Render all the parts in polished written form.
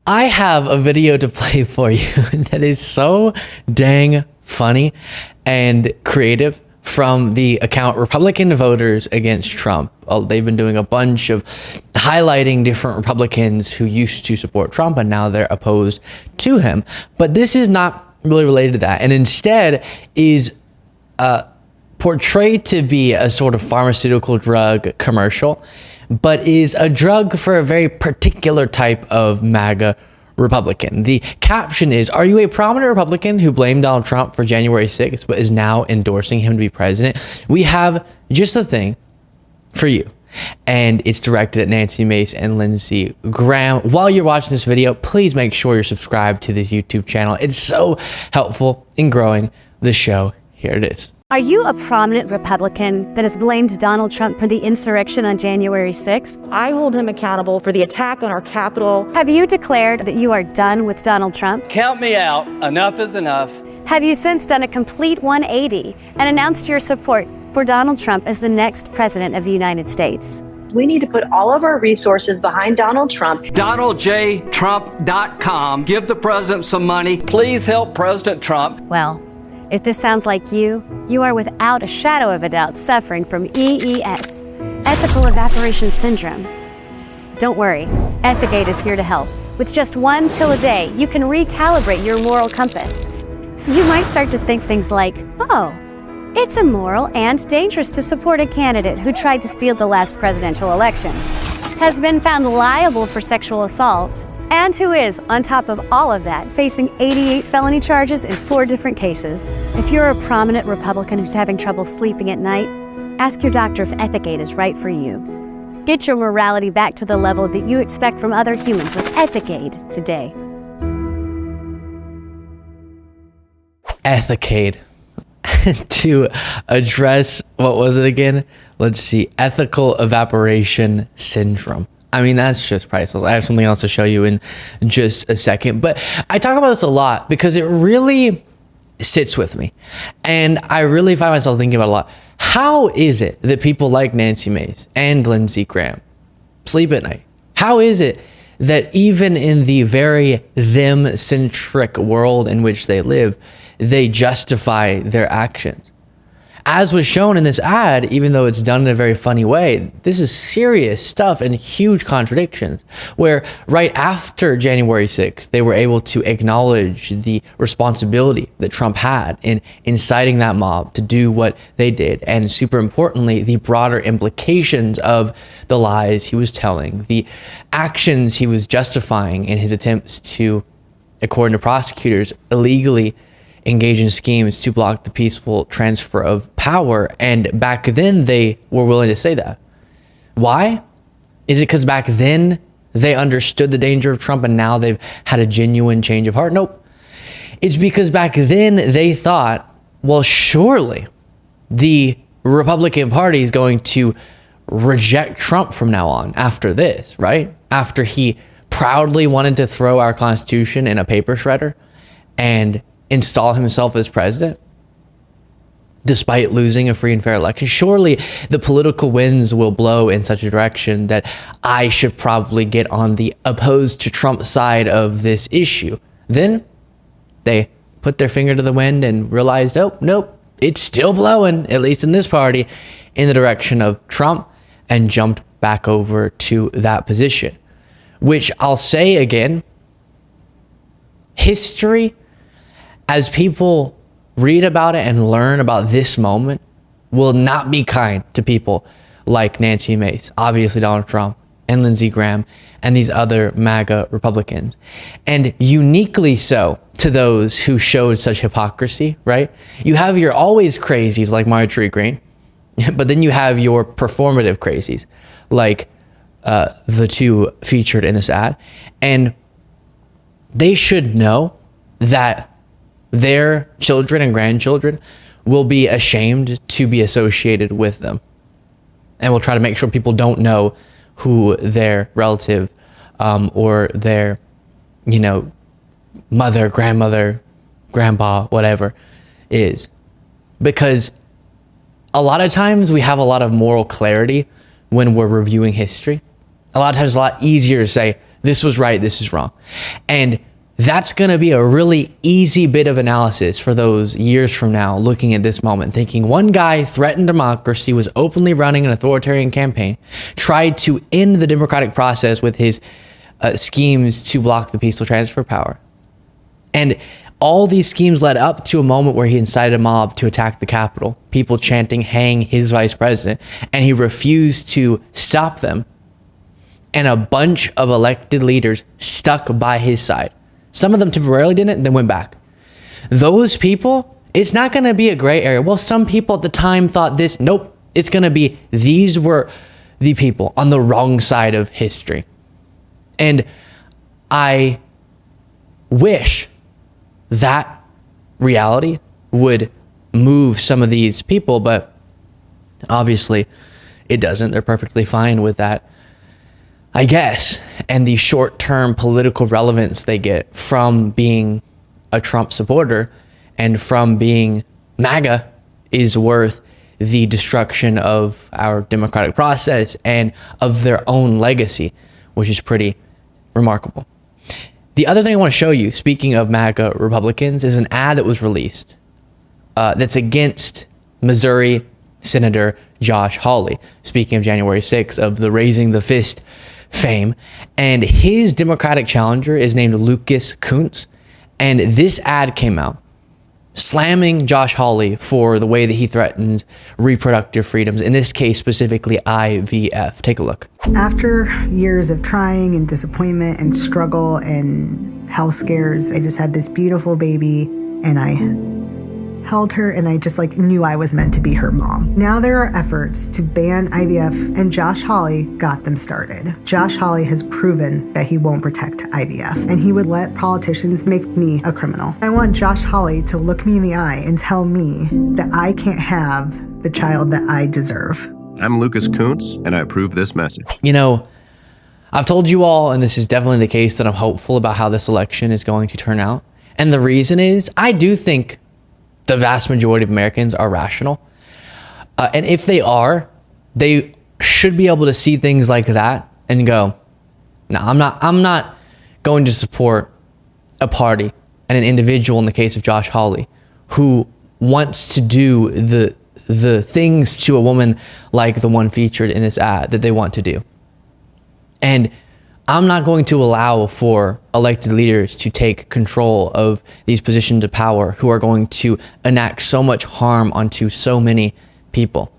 I have a video to play for you that is so dang funny and creative from the account Republican Voters Against Trump. They've been doing a bunch of highlighting different Republicans who used to support Trump and now they're opposed to him. But this is not really related to that, and instead is portrayed to be a sort of pharmaceutical drug commercial, but is a drug for a very particular type of MAGA Republican. The caption is, "Are you a prominent Republican who blamed Donald Trump for January 6th, but is now endorsing him to be president? We have just the thing for you." And it's directed at Nancy Mace and Lindsey Graham. While you're watching this video, please make sure you're subscribed to this YouTube channel. It's so helpful in growing the show. Here it is. Are you a prominent Republican that has blamed Donald Trump for the insurrection on January 6th? I hold him accountable for the attack on our Capitol. Have you declared that you are done with Donald Trump? Count me out. Enough is enough. Have you since done a complete 180 and announced your support for Donald Trump as the next president of the United States? We need to put all of our resources behind Donald Trump. DonaldJTrump.com. Give the president some money. Please help President Trump. Well, if this sounds like you are without a shadow of a doubt suffering from EES, ethical evaporation syndrome. Don't worry, Ethicate is here to help. With just one pill a day, you can recalibrate your moral compass. You might start to think things like, oh, it's immoral and dangerous to support a candidate who tried to steal the last presidential election, has been found liable for sexual assault, and who is, on top of all of that, facing 88 felony charges in 4 different cases. If you're a prominent Republican who's having trouble sleeping at night, ask your doctor if Ethicate is right for you. Get your morality back to the level that you expect from other humans with Ethicate today. Ethicate. To address, what was it again? Let's see, ethical evaporation syndrome. I mean, that's just priceless. I have something else to show you in just a second, but I talk about this a lot because it really sits with me. And I really find myself thinking about it a lot. How is it that people like Nancy Mace and Lindsey Graham sleep at night? How is it that even in the very them-centric world in which they live, they justify their actions? As was shown in this ad, even though it's done in a very funny way, this is serious stuff and huge contradictions, where right after January 6th, they were able to acknowledge the responsibility that Trump had in inciting that mob to do what they did. And super importantly, the broader implications of the lies he was telling, the actions he was justifying in his attempts to, according to prosecutors, illegally engage in schemes to block the peaceful transfer of power. And back then they were willing to say that. Why? Is it because back then they understood the danger of Trump and now they've had a genuine change of heart? Nope. It's because back then they thought, well, surely the Republican Party is going to reject Trump from now on after this, right? After he proudly wanted to throw our Constitution in a paper shredder and install himself as president, despite losing a free and fair election. Surely the political winds will blow in such a direction that I should probably get on the opposed to Trump side of this issue. Then they put their finger to the wind and realized, oh, nope, it's still blowing, at least in this party, in the direction of Trump, and jumped back over to that position. Which I'll say again, history, as people read about it and learn about this moment, will not be kind to people like Nancy Mace, obviously Donald Trump, and Lindsey Graham, and these other MAGA Republicans. And uniquely so to those who showed such hypocrisy, right? You have your always crazies like Marjorie Greene, but then you have your performative crazies like the two featured in this ad. And they should know that their children and grandchildren will be ashamed to be associated with them. And we'll try to make sure people don't know who their relative or their, mother, grandmother, grandpa, whatever is. Because a lot of times we have a lot of moral clarity when we're reviewing history. A lot of times it's a lot easier to say, This was right, this is wrong. And that's going to be a really easy bit of analysis for those years from now, looking at this moment, thinking one guy threatened democracy, was openly running an authoritarian campaign, tried to end the democratic process with his schemes to block the peaceful transfer of power. And all these schemes led up to a moment where he incited a mob to attack the Capitol, people chanting, "Hang his vice president," and he refused to stop them. And a bunch of elected leaders stuck by his side. Some of them temporarily didn't, then went back. Those people, it's not going to be a gray area. Well, some people at the time thought this. Nope. It's going to be, these were the people on the wrong side of history. And I wish that reality would move some of these people, but obviously it doesn't. They're perfectly fine with that, I guess, and the short-term political relevance they get from being a Trump supporter and from being MAGA is worth the destruction of our democratic process and of their own legacy, which is pretty remarkable. The other thing I want to show you, speaking of MAGA Republicans, is an ad that was released that's against Missouri Senator Josh Hawley, speaking of January 6th, of the Raising the Fist fame, and his Democratic challenger is named Lucas Kuntz, and this ad came out slamming Josh Hawley for the way that he threatens reproductive freedoms, in this case specifically IVF. Take a look. After years of trying and disappointment and struggle and health scares, I just had this beautiful baby, and I held her, and I just knew I was meant to be her mom. Now there are efforts to ban IVF, and Josh Hawley got them started. Josh Hawley has proven that he won't protect IVF, and he would let politicians make me a criminal. I want Josh Hawley to look me in the eye and tell me that I can't have the child that I deserve. I'm Lucas Kuntz, and I approve this message. You know, I've told you all, and this is definitely the case, that I'm hopeful about how this election is going to turn out. And the reason is, I do think the vast majority of Americans are rational. And if they are, they should be able to see things like that and go, no, I'm not going to support a party and an individual, in the case of Josh Hawley, who wants to do the things to a woman like the one featured in this ad that they want to do. And I'm not going to allow for elected leaders to take control of these positions of power who are going to enact so much harm onto so many people.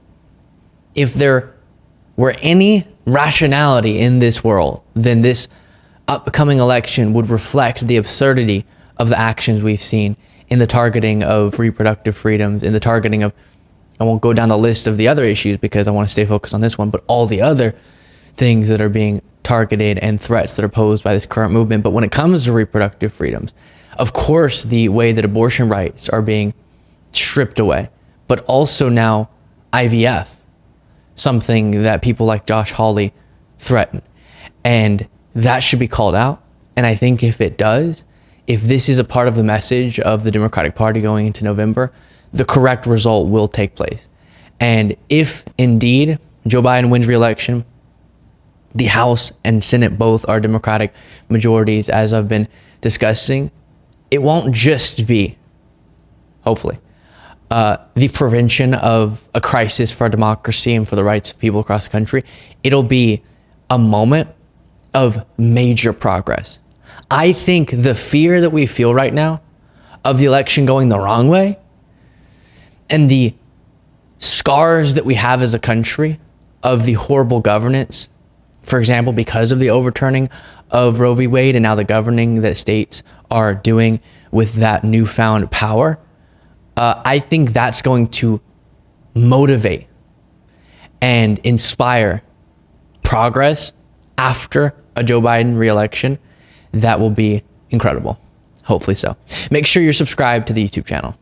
If there were any rationality in this world, then this upcoming election would reflect the absurdity of the actions we've seen in the targeting of reproductive freedoms, in the targeting of, I won't go down the list of the other issues because I want to stay focused on this one, but all the other things that are being targeted and threats that are posed by this current movement. But when it comes to reproductive freedoms, of course, the way that abortion rights are being stripped away, but also now IVF, something that people like Josh Hawley threaten. And that should be called out. And I think if it does, if this is a part of the message of the Democratic Party going into November, the correct result will take place. And if indeed Joe Biden wins re-election, the House and Senate both are Democratic majorities, as I've been discussing, it won't just be, hopefully, the prevention of a crisis for our democracy and for the rights of people across the country. It'll be a moment of major progress. I think the fear that we feel right now of the election going the wrong way and the scars that we have as a country of the horrible governance, for example, because of the overturning of Roe v. Wade and now the governing that states are doing with that newfound power, I think that's going to motivate and inspire progress after a Joe Biden re-election. That will be incredible. Hopefully so. Make sure you're subscribed to the YouTube channel.